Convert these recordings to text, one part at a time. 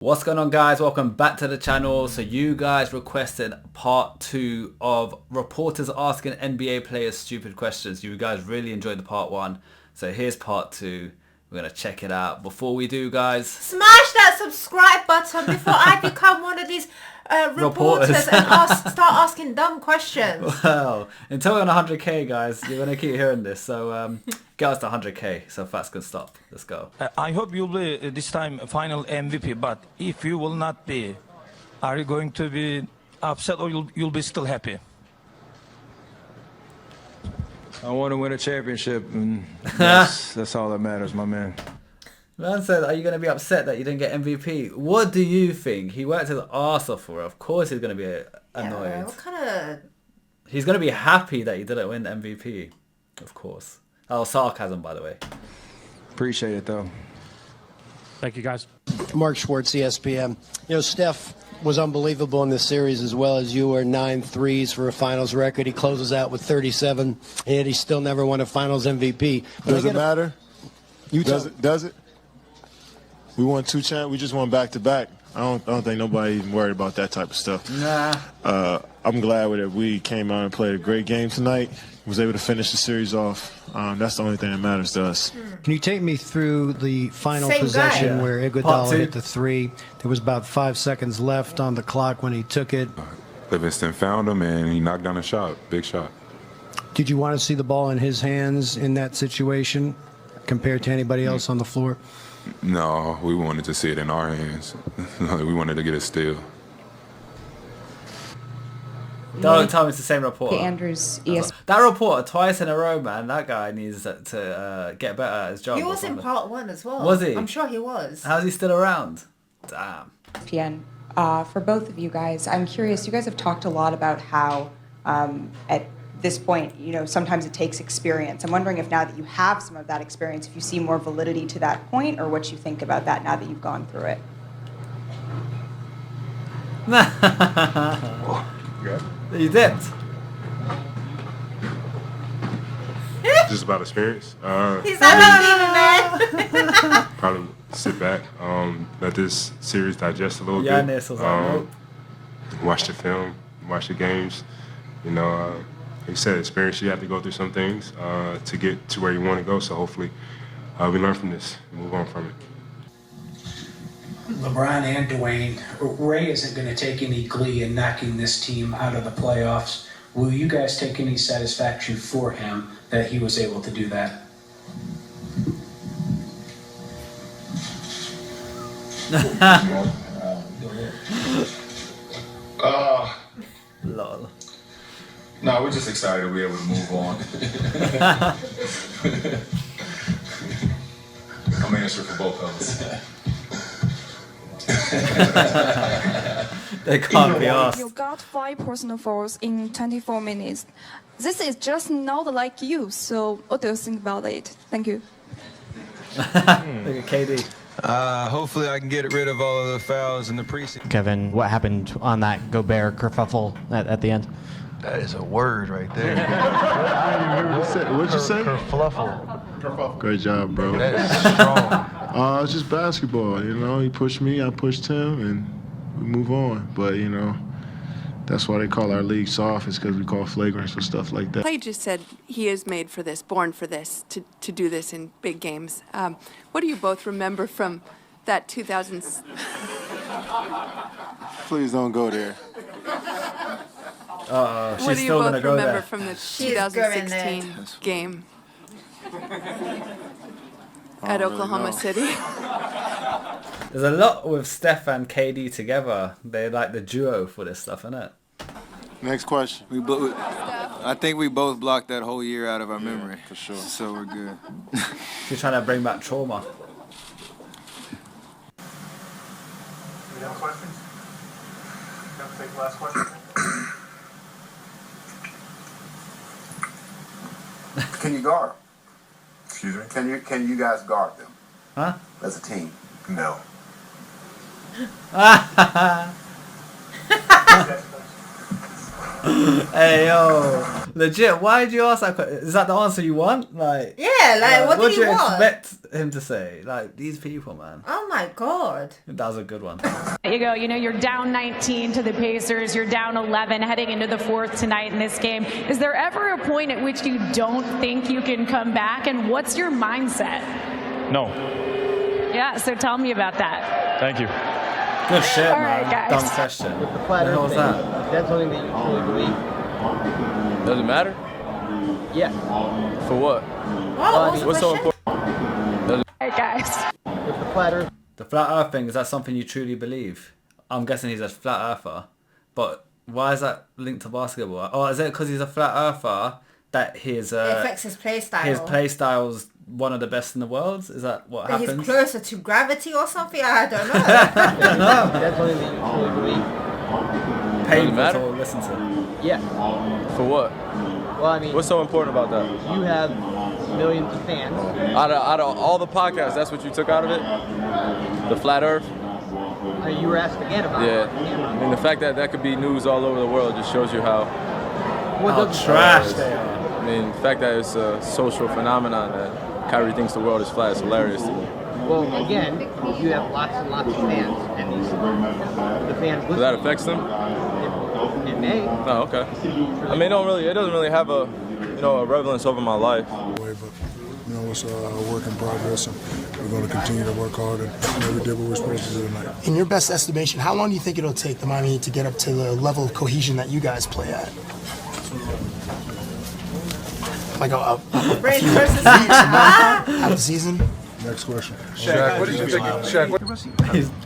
What's going on, guys? Welcome back to the channel. So you guys requested part 2 of reporters asking NBA players stupid questions. You guys really enjoyed the part 1. So here's part 2. We're going to check it out. Before we do, guys, smash that subscribe button before I become one of these reporters and start asking dumb questions. Well, until we're on 100k, guys, you're going to keep hearing this. So get us to 100k so Fats can stop. Let's go. I hope you'll be this time final MVP, but if you will not be, are you going to be upset or you'll be still happy? I want to win a championship, and that's all that matters, my man. Man said, are you going to be upset that you didn't get MVP? What do you think? He worked his arse off for it. Of course he's going to be annoyed. Yeah, what kind of... He's going to be happy that he didn't win the MVP. Of course. Oh, sarcasm, by the way. Appreciate it, though. Thank you, guys. Mark Schwartz, ESPN. You know, Steph was unbelievable in this series as well as you were. 9 threes for a finals record. He closes out with 37, and he still never won a finals MVP. Does it matter? Does it? We won 2 champs. We just won back-to-back. I don't think nobody even worried about that type of stuff. Nah. I'm glad that we came out and played a great game tonight. Was able to finish the series off. That's the only thing that matters to us. Can you take me through the final Same possession guy. where Iguodala hit the 3? There was about 5 seconds left on the clock when he took it. Livingston found him and he knocked down a shot. Big shot. Did you want to see the ball in his hands in that situation compared to anybody else on the floor? No, we wanted to see it in our hands. We wanted to get a steal. Don't tell me it's the same reporter. Andrews, ES. That reporter, twice in a row, man. That guy needs to get better at his job. He was in part 1 as well. Was he? I'm sure he was. How's he still around? Damn. ESPN. For both of you guys, I'm curious. You guys have talked a lot about how at this point, you know, sometimes it takes experience. I'm wondering if now that you have some of that experience, if you see more validity to that point, or what you think about that now that you've gone through it. You dipped. Just about experience. He's not even man. Probably sit back, let this series digest a little bit. Yass was like, nope. Watch the film, watch the games. You know, like you said, experience. You have to go through some things to get to where you want to go. So hopefully, we learn from this and move on from it. LeBron and Dwayne, Ray isn't going to take any glee in knocking this team out of the playoffs. Will you guys take any satisfaction for him that he was able to do that? Lol. No, we're just excited to be able to move on. I'm answering for both of us. They can't be asked. You got 5 personal fouls in 24 minutes. This is just not like you. So what do you think about it? Thank you. Look at KD. Hopefully I can get rid of all of the fouls in the preseason. Kevin, what happened on that Gobert kerfuffle at the end? That is a word right there. What'd you say? Kerfuffle. Great job, bro. That is strong. It's just basketball, you know. He pushed me, I pushed him, and we move on. But, you know, that's why they call our league soft, is because we call flagrants or stuff like that. Clay just said he is made for this, born for this, to do this in big games. What do you both remember from that 2000? Please don't go there. She's what do you still both gonna go remember there. from the 2016 game at Oklahoma City? There's a lot with Steph and KD together. They're like the duo for this stuff, isn't it? Next question. I think we both blocked that whole year out of our memory. For sure. So we're good. She's trying to bring back trauma. Any other questions? Gonna take the last question. Can you guard? Excuse me? Can you guys guard them? Huh? As a team? No. Hey yo, legit. Why did you ask that question? Is that the answer you want? Like, yeah, like what do do you want? expect him to say? Like these people, man. I'm my God. That was a good one. You go, you're down 19 to the Pacers, you're down 11 heading into the fourth tonight in this game. Is there ever a point at which you don't think you can come back, and what's your mindset? No. Yeah, so tell me about that. Thank you. Good shit, All man. right, guys. Dumb question. With the flat What the hell was Earth that? thing, is that something that you truly believe? Does it matter? Yeah. For what? What's so important? All right, guys. With the flat Earth. The flat earth thing, is that something you truly believe? I'm guessing he's a flat earther. But why is that linked to basketball? Or is it because he's a flat earther that his... it affects his play style. His play style's one of the best in the world? Is that what That happens? he's closer to gravity or something? I don't know. That's something that you truly believe. Painful to listen to. Yeah. For what? Well, I mean, What's so important about that? you have millions of fans. Out of all the podcasts, that's what you took out of it? The flat Earth? You were asked again about Yeah. I mean, the fact that that could be news all over the world just shows you how trash they are. I mean, the fact that it's a social phenomenon that Kyrie thinks the world is flat is hilarious to me. Well, again, you have lots and lots of fans, and the fans So that affects them? It may. Oh, okay. I mean, it doesn't really have a relevance over my life. It's a work in progress, and we're going to continue to work hard, and we did what we're supposed to do tonight. In your best estimation, how long do you think it'll take the Miami Heat to get up to the level of cohesion that you guys play at? Like a few weeks, a month, half the season? Next question. Shaq, what did you think? Shaq,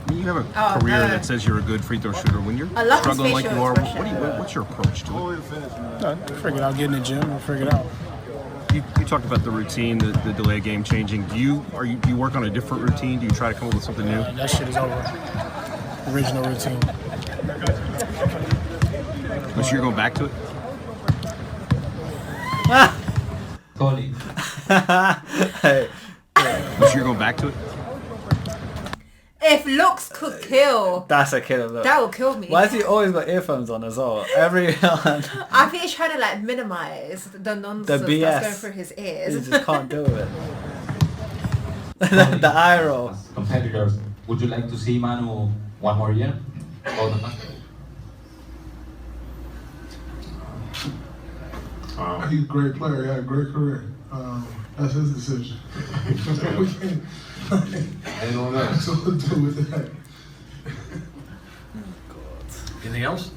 when you have a career that says you're a good free throw shooter, when you're I love his struggling like you facial are, expression. what's your approach to it? Figure it out, get in the gym, and figure it out. You talked about the routine, the delay game changing. Do you work on a different routine? Do you try to come up with something new? That shit is over. Original routine. So you're going back to it? Hey. So you're going back to it? If looks could kill, That's a killer look. that will kill me. Why has he always got earphones on as well? I think he's trying to like minimize the nonsense BS. that's going through his He ears. just can't do it. The eye roll. Competitors, would you like to see Manu one more year? He's a great player. He had a great career. That's his decision. We can't. Ain't on that. So we'll do with that. Anything else?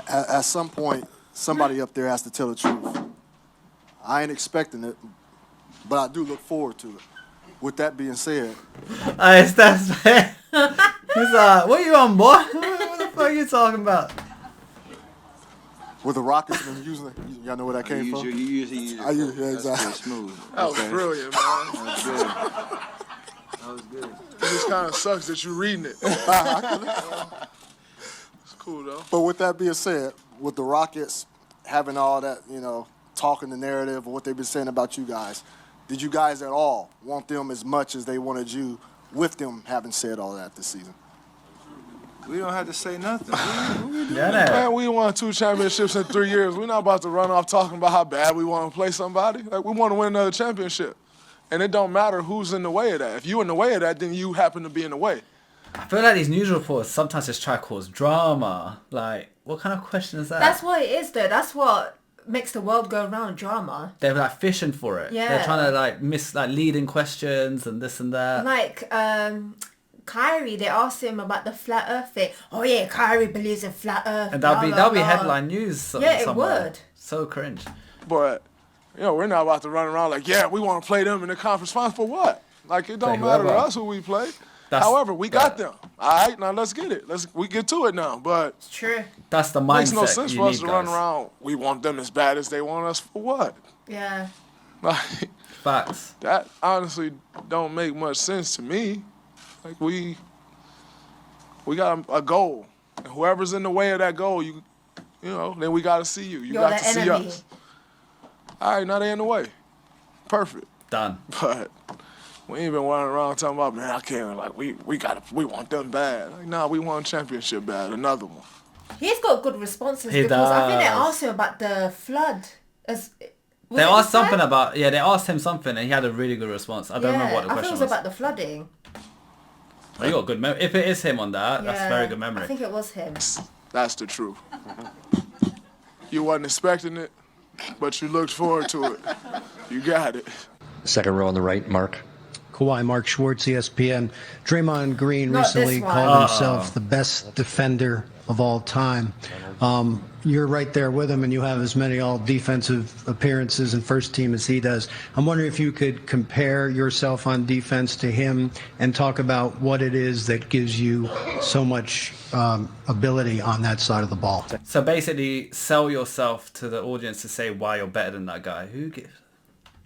At some point, somebody up there has to tell the truth. I ain't expecting it, but I do look forward to it. With that being said, He's like, what are you on, boy? What the fuck are you talking about? with the Rockets been using it, y'all know where that came from? I use it, exactly. Smooth. That was brilliant, man. That was good. It just kind of sucks that you're reading it. It's cool, though. But with that being said, with the Rockets having all that, talking the narrative of what they've been saying about you guys, did you guys at all want them as much as they wanted you with them having said all that this season? We don't have to say nothing. Man, we won 2 championships in 3 years. We're not about to run off talking about how bad we want to play somebody. Like, we want to win another championship. And it don't matter who's in the way of that. If you're in the way of that, then you happen to be in the way. I feel like these news reports sometimes just try to cause drama. Like, what kind of question is that? That's what it is, though. That's what makes the world go round, drama. They're like fishing for it. Yeah. They're trying to leading questions and this and that. Like, Kyrie, they asked him about the flat earth thing. Oh yeah, Kyrie believes in flat earth. And that'll be headline news. Yeah, it somewhere. would. So cringe. But, we're not about to run around like, we want to play them in the conference finals for what? Like, it don't Play matter to whoever. us who we play. However, we got them. All right, now let's get it. We get to it now. But it's true. That's the mindset. Makes no sense you for us need, to run guys. around. We want them as bad as they want us for what? Yeah. Like, facts. That honestly don't make much sense to me. Like we got a goal, and whoever's in the way of that goal, then we got to see you. You You're got the to see enemy. us. All right, now they in the way. Perfect. Done. But we ain't been running around talking about, man, I can't. Like we want them bad. Like, nah, we want a championship bad. Another one. He's got good responses He because I think they does. asked him about the flood. They asked something they asked him something and he had a really good response. I don't remember what the I think question it was was. about the flooding. Oh, you got good memory. If it is him on that, that's very good memory. I think it was him. That's the truth. You wasn't expecting it, but you looked forward to it. You got it. Second row on the right, Mark. Kawhi, Mark Schwartz, ESPN. Draymond Green Not recently this one. called himself the best defender of all time. You're right there with him, and you have as many all-defensive appearances and first team as he does. I'm wondering if you could compare yourself on defense to him and talk about what it is that gives you so much ability on that side of the ball. So basically, sell yourself to the audience to say why you're better than that guy. Who gives?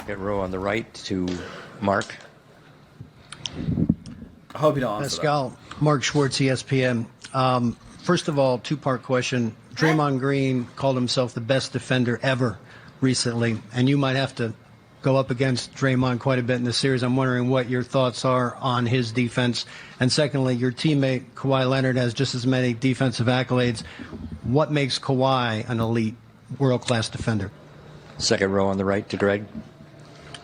Second row on the right to Mark. I hope you don't answer Pascal, Mark Schwartz, ESPN. First of all, two-part question. Draymond Green called himself the best defender ever recently, and you might have to go up against Draymond quite a bit in the series. I'm wondering what your thoughts are on his defense. And secondly, your teammate Kawhi Leonard has just as many defensive accolades. What makes Kawhi an elite world-class defender? Second row on the right to Greg.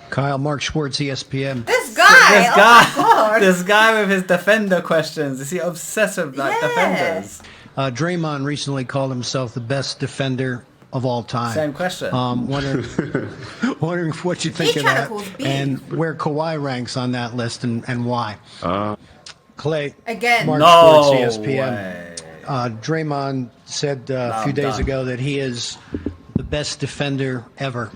Kyle, Mark Schwartz, ESPN. This guy! This guy with his defender questions. Is he obsessed with defenders? Draymond recently called himself the best defender of all time. Same question. Wondering what you think of that and where Kawhi ranks on that list and why. Clay, again, Mark No Schwartz, ESPN. Draymond said a few days ago that he is the best defender ever.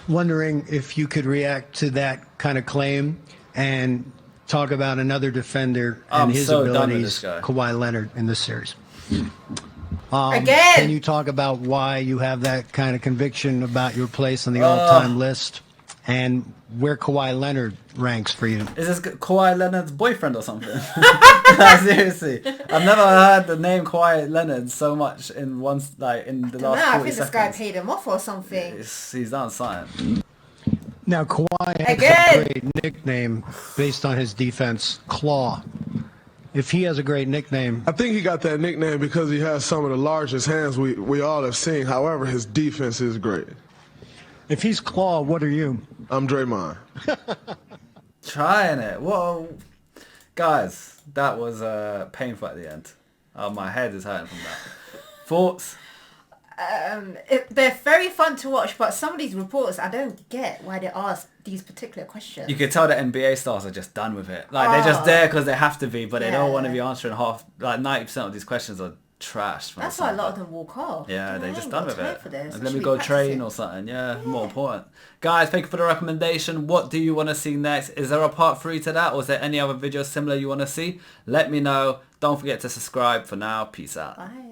Wondering if you could react to that kind of claim and talk about another defender and his abilities, Kawhi Leonard, in this series. Again! Can you talk about why you have that kind of conviction about your place on the all-time list and where Kawhi Leonard ranks for you? Is this Kawhi Leonard's boyfriend or something? Seriously, I've never heard the name Kawhi Leonard so much in the last 40 seconds. I think this guy paid him off or something. He's done something. Now, Kawhi has a great nickname based on his defense, Claw. If he has a great nickname... I think he got that nickname because he has some of the largest hands we all have seen. However, his defense is great. If he's Claw, what are you? I'm Draymond. Trying it. Whoa. Guys, that was painful at the end. Oh, my head is hurting from that. Thoughts? They're very fun to watch, but some of these reporters, I don't get why they ask these particular questions. You could tell the NBA stars are just done with it. Like, they're just there because they have to be, but they don't want to be answering 90% of these questions are trash. That's why a lot of them walk off. Yeah, they're just done with it. And let me go train or something. Yeah, more important. Guys, thank you for the recommendation. What do you want to see next? Is there a part 3 to that, or is there any other videos similar you want to see? Let me know. Don't forget to subscribe. For now, peace out. Bye.